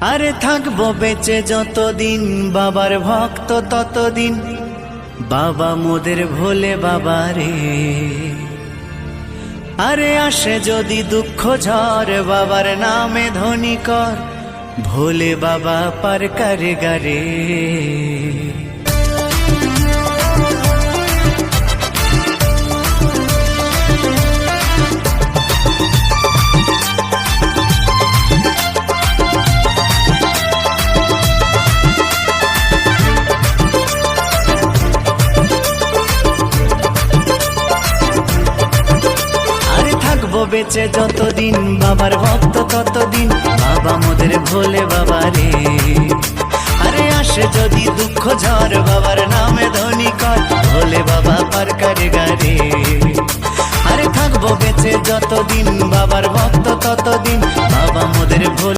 আরে থাকবো বেঁচে যতদিন বাবার ভক্ত ততদিন, বাবা মোদের ভোলে বাবা রে। আরে আসে যদি দুঃখ ঝড় বাবার নামে ধ্বনি কর, ভোলে বাবা পার করে গারে। বেঁচে যতদিন বাবার ভক্ত ততদিন, বাবা মোদের ভোলে বাবা রে। আরে আসে যদি দুঃখ ঝড় বাবার নামে ধ্বনি কর, ভোলে বাবা পার করে গারে। আরে থাকবো বেঁচে যতদিন বাবার ভক্ত ততদিন, বাবা মোদের ভোলে